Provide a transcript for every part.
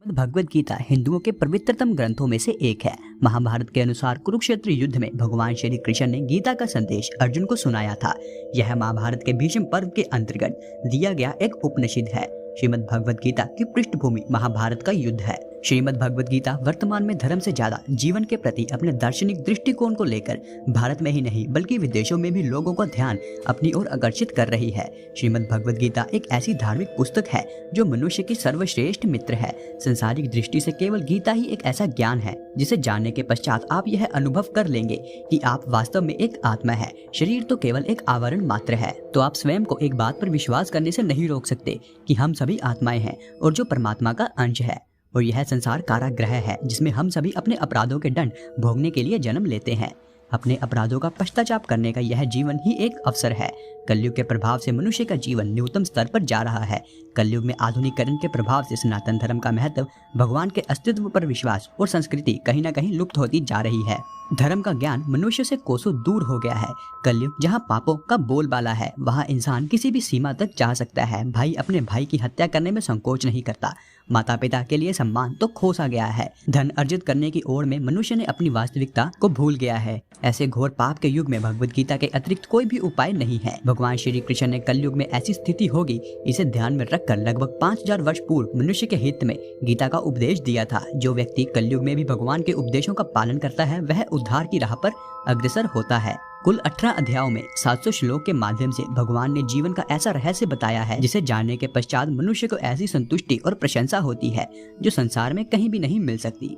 भगवद गीता हिंदुओं के पवित्रतम ग्रंथों में से एक है। महाभारत के अनुसार कुरुक्षेत्र युद्ध में भगवान श्री कृष्ण ने गीता का संदेश अर्जुन को सुनाया था। यह महाभारत के भीष्म पर्व के अंतर्गत दिया गया एक उपनिषद है। श्रीमद् भगवद गीता की पृष्ठभूमि महाभारत का युद्ध है। श्रीमद् भगवद गीता वर्तमान में धर्म से ज्यादा जीवन के प्रति अपने दार्शनिक दृष्टिकोण को लेकर भारत में ही नहीं बल्कि विदेशों में भी लोगों का ध्यान अपनी ओर आकर्षित कर रही है। श्रीमद् भगवद गीता एक ऐसी धार्मिक पुस्तक है जो मनुष्य की सर्वश्रेष्ठ मित्र है। संसारिक दृष्टि से केवल गीता ही एक ऐसा ज्ञान है जिसे जानने के पश्चात आप यह अनुभव कर लेंगे कि आप वास्तव में एक आत्मा है, शरीर तो केवल एक आवरण मात्र है। तो आप स्वयं को एक बात पर विश्वास करने से नहीं रोक सकते कि हम सभी आत्माएं हैं और जो परमात्मा का अंश है, और यह संसार कारागृह है जिसमें हम सभी अपने अपराधों के दंड भोगने के लिए जन्म लेते हैं। अपने अपराधों का पश्चाताप करने का यह जीवन ही एक अवसर है। कलयुग के प्रभाव से मनुष्य का जीवन न्यूनतम स्तर पर जा रहा है। कलयुग में आधुनिकीकरण के प्रभाव से सनातन धर्म का महत्व, भगवान के अस्तित्व पर विश्वास और संस्कृति कहीं न कहीं लुप्त होती जा रही है। धर्म का ज्ञान मनुष्य से कोसों दूर हो गया है। कलयुग जहाँ पापों का बोलबाला है, वहाँ इंसान किसी भी सीमा तक जा सकता है। भाई अपने भाई की हत्या करने में संकोच नहीं करता। माता पिता के लिए सम्मान तो खोसा गया है। धन अर्जित करने की ओर में मनुष्य ने अपनी वास्तविकता को भूल गया है। ऐसे घोर पाप के युग में भगवद गीता के अतिरिक्त कोई भी उपाय नहीं है। भगवान श्री कृष्ण ने कलयुग में ऐसी स्थिति होगी इसे ध्यान में रखकर लगभग 5000 वर्ष पूर्व मनुष्य के हित में गीता का उपदेश दिया था। जो व्यक्ति कलयुग में भी भगवान के उपदेशों का पालन करता है वह उद्धार की राह पर अग्रसर होता है। कुल 18 अध्यायों में 700 श्लोक के माध्यम से भगवान ने जीवन का ऐसा रहस्य बताया है जिसे जानने के पश्चात मनुष्य को ऐसी संतुष्टि और प्रशंसा होती है जो संसार में कहीं भी नहीं मिल सकती।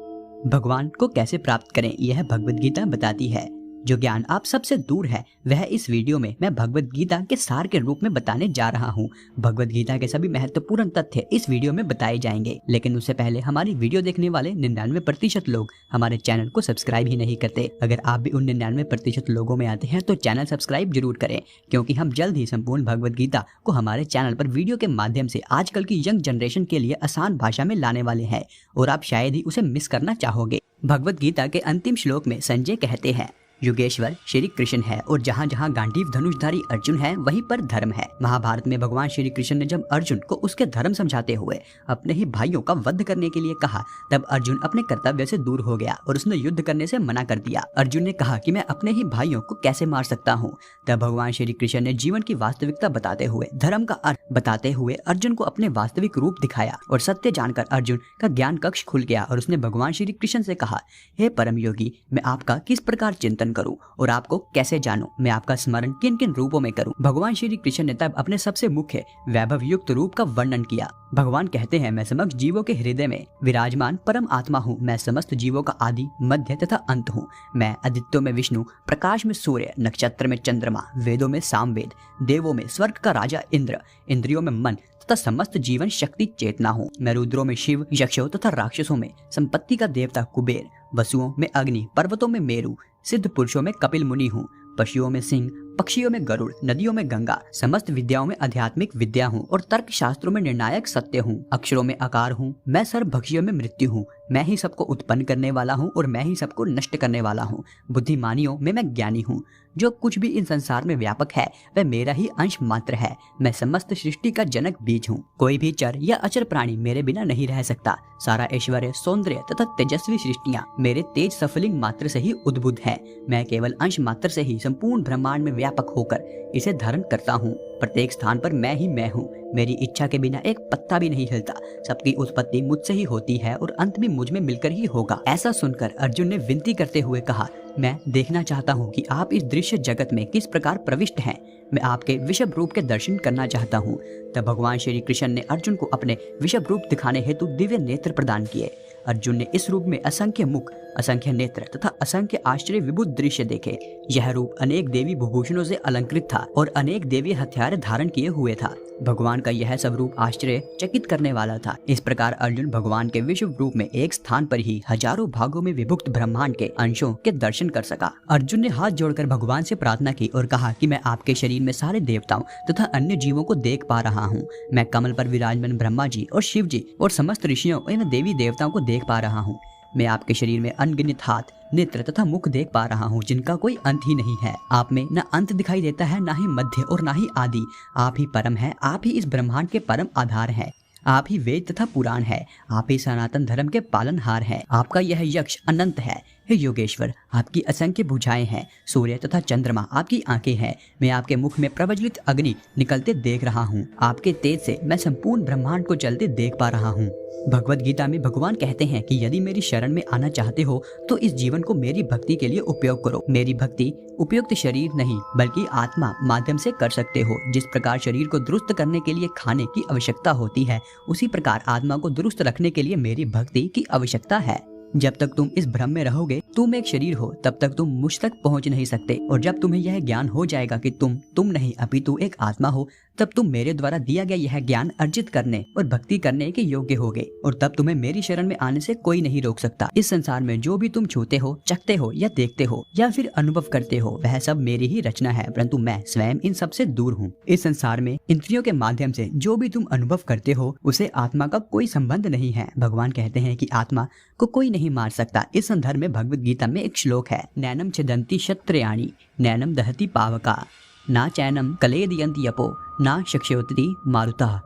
भगवान को कैसे प्राप्त करें यह भगवद गीता बताती है। जो ज्ञान आप सबसे दूर है वह इस वीडियो में मैं भगवद गीता के सार के रूप में बताने जा रहा हूँ। भगवद गीता के सभी महत्वपूर्ण तथ्य इस वीडियो में बताए जाएंगे, लेकिन उससे पहले हमारी वीडियो देखने वाले 99% लोग हमारे चैनल को सब्सक्राइब ही नहीं करते। अगर आप भी उन 99% लोगों में आते हैं तो चैनल सब्सक्राइब जरूर करें, क्योंकि हम जल्द ही संपूर्ण भगवद गीता को हमारे चैनल पर वीडियो के माध्यम से आजकल की यंग जनरेशन के लिए आसान भाषा में लाने वाले हैं और आप शायद ही उसे मिस करना चाहोगे। भगवद गीता के अंतिम श्लोक में संजय कहते हैं, युगेश्वर श्री कृष्ण है और जहाँ जहाँ गांडीव धनुषधारी अर्जुन है वहीं पर धर्म है। महाभारत में भगवान श्री कृष्ण ने जब अर्जुन को उसके धर्म समझाते हुए अपने ही भाइयों का वध करने के लिए कहा, तब अर्जुन अपने कर्तव्य से दूर हो गया और उसने युद्ध करने से मना कर दिया। अर्जुन ने कहा कि मैं अपने ही भाइयों को कैसे मार सकता हूँ। तब भगवान श्री कृष्ण ने जीवन की वास्तविकता बताते हुए, धर्म का अर्थ बताते हुए अर्जुन को अपने वास्तविक रूप दिखाया और सत्य जानकर अर्जुन का ज्ञान कक्ष खुल गया और उसने भगवान श्री कृष्ण से कहा, हे परम योगी, मैं आपका किस प्रकार चिंतन करूं और आपको कैसे जानूं? मैं आपका स्मरण किन किन रूपों में करूं? भगवान श्री कृष्ण ने तब अपने सबसे मुख्य वैभव युक्त रूप का वर्णन किया। भगवान कहते हैं, मैं समस्त जीवों के हृदय में विराजमान परम आत्मा हूँ। मैं समस्त जीवों का आदि, मध्य तथा अंत हूँ। मैं आदित्यों में विष्णु, प्रकाश में सूर्य, नक्षत्र में चंद्रमा, वेदों में सामवेद, देवों में स्वर्ग का राजा इंद्र, इंद्रियों में मन तथा समस्त जीवन शक्ति चेतना हूँ। मैं रुद्रों में शिव, यक्षों तथा राक्षसों में संपत्ति का देवता कुबेर, वसुओं में अग्नि, पर्वतों में मेरु, सिद्ध पुरुषों में कपिल मुनि हूँ, पशुओं में सिंह, पक्षियों में गरुड़, नदियों में गंगा, समस्त विद्याओं में आध्यात्मिक विद्या हूँ और तर्क शास्त्रों में निर्णायक सत्य हूँ। अक्षरों में आकार हूँ। मैं सर्वभक्षियों में मृत्यु हूँ। मैं ही सबको उत्पन्न करने वाला हूँ और मैं ही सबको नष्ट करने वाला हूँ। बुद्धिमानियों में मैं ज्ञानी हूँ। जो कुछ भी इन संसार में व्यापक है वह मेरा ही अंश मात्र है। मैं समस्त सृष्टि का जनक बीज हूँ। कोई भी चर या अचर प्राणी मेरे बिना नहीं रह सकता। सारा ऐश्वर्य, सौंदर्य तथा तेजस्वी सृष्टियाँ मेरे तेज सफलिंग मात्र से ही उद्भुत है। मैं केवल अंश मात्र से ही संपूर्ण ब्रह्मांड में व्यापक होकर इसे धारण करता हूँ। प्रत्येक स्थान पर मैं ही मैं हूँ। मेरी इच्छा के बिना एक पत्ता भी नहीं हिलता। सबकी उत्पत्ति मुझसे ही होती है और अंत भी मुझ में मिलकर ही होगा। ऐसा सुनकर अर्जुन ने विनती करते हुए कहा, मैं देखना चाहता हूँ कि आप इस दृश्य जगत में किस प्रकार प्रविष्ट हैं। मैं आपके विषभ रूप के दर्शन करना चाहता हूँ। तब भगवान श्री कृष्ण ने अर्जुन को अपने विषभ रूप दिखाने हेतु दिव्य नेत्र प्रदान किए। अर्जुन ने इस रूप में असंख्य मुख, असंख्य नेत्र तथा असंख्य आश्चर्य विभुत दृश्य देखे। यह रूप अनेक देवी भूषणों से अलंकृत था और अनेक देवी हथियार धारण किए हुए था। भगवान का यह सब रूप आश्चर्य चकित करने वाला था। इस प्रकार अर्जुन भगवान के विश्व रूप में एक स्थान पर ही हजारों भागों में विभक्त ब्रह्मांड के अंशों के दर्शन कर सका। अर्जुन ने हाथ जोड़कर भगवान से प्रार्थना की और कहा कि मैं आपके शरीर में सारे देवताओं तथा अन्य जीवों को देख पा रहा हूँ। मैं कमल पर विराजमान ब्रह्मा जी और शिव जी और समस्त ऋषियों एवं देवी देवताओं को देख पा रहा हूँ। मैं आपके शरीर में अनगिनत हाथ, नेत्र तथा मुख देख पा रहा हूँ जिनका कोई अंत ही नहीं है। आप में न अंत दिखाई देता है, न ही मध्य और न ही आदि। आप ही परम है। आप ही इस ब्रह्मांड के परम आधार हैं। आप ही वेद तथा पुराण है, आप ही सनातन धर्म के पालनहार हैं। आपका यह यक्ष अनंत है। हे योगेश्वर, आपकी असंख्य भुजाएं हैं। सूर्य तथा चंद्रमा आपकी आंखें हैं। मैं आपके मुख में प्रज्वलित अग्नि निकलते देख रहा हूँ। आपके तेज से मैं संपूर्ण ब्रह्मांड को जलते देख पा रहा हूँ। भगवत गीता में भगवान कहते हैं कि यदि मेरी शरण में आना चाहते हो तो इस जीवन को मेरी भक्ति के लिए उपयोग करो। मेरी भक्ति उपयुक्त शरीर नहीं बल्कि आत्मा माध्यम से कर सकते हो। जिस प्रकार शरीर को दुरुस्त करने के लिए खाने की आवश्यकता होती है, उसी प्रकार आत्मा को दुरुस्त रखने के लिए मेरी भक्ति की आवश्यकता है। जब तक तुम इस भ्रम में रहोगे तुम एक शरीर हो, तब तक तुम मुझ तक पहुंच नहीं सकते। और जब तुम्हें यह ज्ञान हो जाएगा कि तुम नहीं अपितु एक आत्मा हो, तब तुम मेरे द्वारा दिया गया यह ज्ञान अर्जित करने और भक्ति करने के योग्य होगे। और तब तुम्हें मेरी शरण में आने से कोई नहीं रोक सकता। इस संसार में जो भी तुम छूते हो, चखते हो या देखते हो या फिर अनुभव करते हो, वह सब मेरी ही रचना है, परंतु मैं स्वयं इन सब से दूर हूँ। इस संसार में इंद्रियों के माध्यम से जो भी तुम अनुभव करते हो उसे आत्मा का कोई संबंध नहीं है। भगवान कहते हैं कि आत्मा को कोई नहीं मार सकता। इस संदर्भ में भगवत गीता में एक श्लोक है, नैनम छिदन्ति शत्रयाणि नैनम दहति पावका ना चैनम कलेदयन्ति यपो ना शक्ष्योति मारुतः।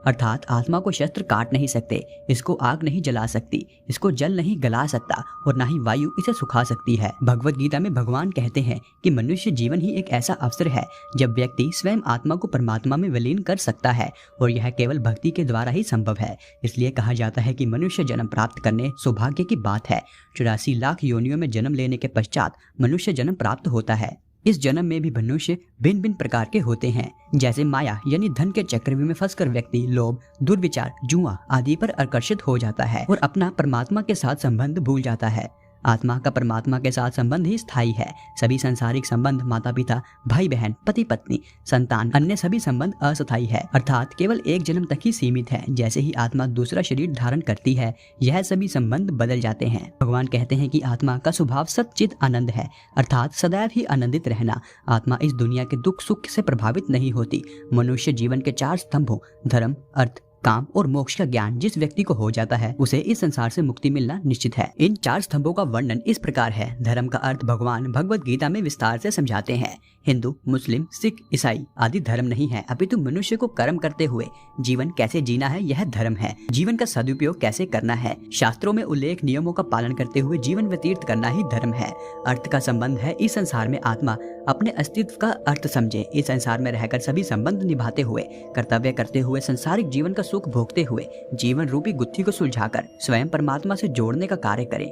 अर्थात आत्मा को शस्त्र काट नहीं सकते, इसको आग नहीं जला सकती, इसको जल नहीं गला सकता और ना ही वायु इसे सुखा सकती है। भगवत गीता में भगवान कहते हैं कि मनुष्य जीवन ही एक ऐसा अवसर है जब व्यक्ति स्वयं आत्मा को परमात्मा में विलीन कर सकता है और यह केवल भक्ति के द्वारा ही संभव है। इसलिए कहा जाता है कि मनुष्य जन्म प्राप्त करने सौभाग्य की बात है। 84 लाख योनियों में जन्म लेने के पश्चात मनुष्य जन्म प्राप्त होता है। इस जन्म में भी मनुष्य भिन्न भिन्न प्रकार के होते हैं। जैसे माया यानी धन के चक्रव्यूह में फंसकर व्यक्ति लोभ, दुर्विचार, जुआ आदि पर आकर्षित हो जाता है और अपना परमात्मा के साथ संबंध भूल जाता है। आत्मा का परमात्मा के साथ संबंध ही स्थायी है। सभी सांसारिक संबंध, माता पिता, भाई बहन, पति पत्नी, संतान, अन्य सभी संबंध अस्थायी है, अर्थात केवल एक जन्म तक ही सीमित है। जैसे ही आत्मा दूसरा शरीर धारण करती है, यह सभी संबंध बदल जाते हैं। भगवान कहते हैं कि आत्मा का स्वभाव सच्चिद आनंद है, अर्थात सदैव ही आनंदित रहना। आत्मा इस दुनिया के दुख सुख से प्रभावित नहीं होती। मनुष्य जीवन के 4 स्तंभों धर्म, अर्थ, काम और मोक्ष का ज्ञान जिस व्यक्ति को हो जाता है उसे इस संसार से मुक्ति मिलना निश्चित है। इन 4 स्तंभों का वर्णन इस प्रकार है। धर्म का अर्थ भगवान भगवत गीता में विस्तार से समझाते हैं। हिंदू, मुस्लिम, सिख, ईसाई आदि धर्म नहीं है, अपितु मनुष्य को कर्म करते हुए जीवन कैसे जीना है यह धर्म है। जीवन का सदुपयोग कैसे करना है, शास्त्रों में उल्लेख नियमों का पालन करते हुए जीवन व्यतीत करना ही धर्म है। अर्थ का संबंध है इस संसार में आत्मा अपने अस्तित्व का अर्थ समझे। इस संसार में रहकर सभी संबंध निभाते हुए, कर्तव्य करते हुए, संसारिक जीवन का सुख भोगते हुए जीवन रूपी गुत्थी को सुलझाकर स्वयं परमात्मा से जोड़ने का कार्य करें।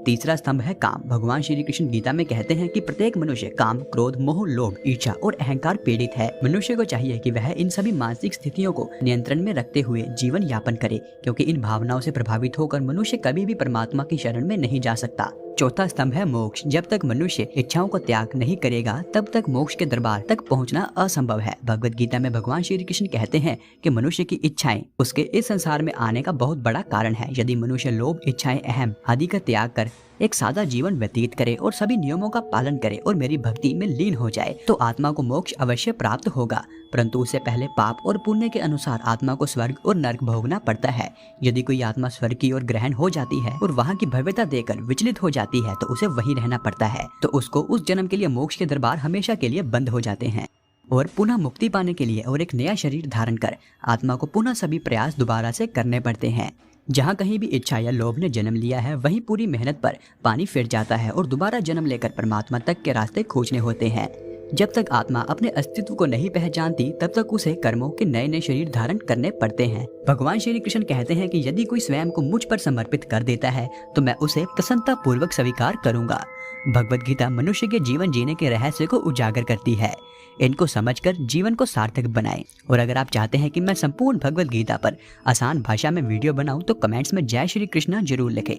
तीसरा स्तंभ है काम। भगवान श्री कृष्ण गीता में कहते हैं कि प्रत्येक मनुष्य काम, क्रोध, मोह, लोभ, इच्छा और अहंकार पीड़ित है। मनुष्य को चाहिए कि वह इन सभी मानसिक स्थितियों को नियंत्रण में रखते हुए जीवन यापन करे, क्योंकि इन भावनाओं से प्रभावित होकर मनुष्य कभी भी परमात्मा की शरण में नहीं जा सकता। चौथा स्तंभ है मोक्ष। जब तक मनुष्य इच्छाओं को त्याग नहीं करेगा तब तक मोक्ष के दरबार तक पहुंचना असंभव है। भगवत गीता में भगवान श्री कृष्ण कहते हैं कि मनुष्य की इच्छाएं उसके इस संसार में आने का बहुत बड़ा कारण है। यदि मनुष्य लोभ, इच्छाएं, अहम आदि का त्याग कर एक सादा जीवन व्यतीत करे और सभी नियमों का पालन करे और मेरी भक्ति में लीन हो जाए तो आत्मा को मोक्ष अवश्य प्राप्त होगा, परंतु उससे पहले पाप और पुण्य के अनुसार आत्मा को स्वर्ग और नरक भोगना पड़ता है। यदि कोई आत्मा स्वर्ग की ओर ग्रहण हो जाती है और वहाँ की भव्यता देकर विचलित हो जाती है तो उसे वहीं रहना पड़ता है, तो उसको उस जन्म के लिए मोक्ष के दरबार हमेशा के लिए बंद हो जाते हैं। और पुनः मुक्ति पाने के लिए और एक नया शरीर धारण कर आत्मा को पुनः सभी प्रयास दोबारा से करने पड़ते हैं। जहाँ कहीं भी इच्छा या लोभ ने जन्म लिया है वहीं पूरी मेहनत पर पानी फिर जाता है और दोबारा जन्म लेकर परमात्मा तक के रास्ते खोजने होते हैं। जब तक आत्मा अपने अस्तित्व को नहीं पहचानती तब तक उसे कर्मों के नए नए शरीर धारण करने पड़ते हैं। भगवान श्री कृष्ण कहते हैं कि यदि कोई स्वयं को मुझ पर समर्पित कर देता है तो मैं उसे प्रसन्नता पूर्वक स्वीकार करूंगा। भगवत गीता मनुष्य के जीवन जीने के रहस्य को उजागर करती है। इनको समझकर जीवन को सार्थक बनाएं। और अगर आप चाहते हैं कि मैं संपूर्ण भगवत गीता पर आसान भाषा में वीडियो बनाऊं तो कमेंट्स में जय श्री कृष्णा जरूर लिखें।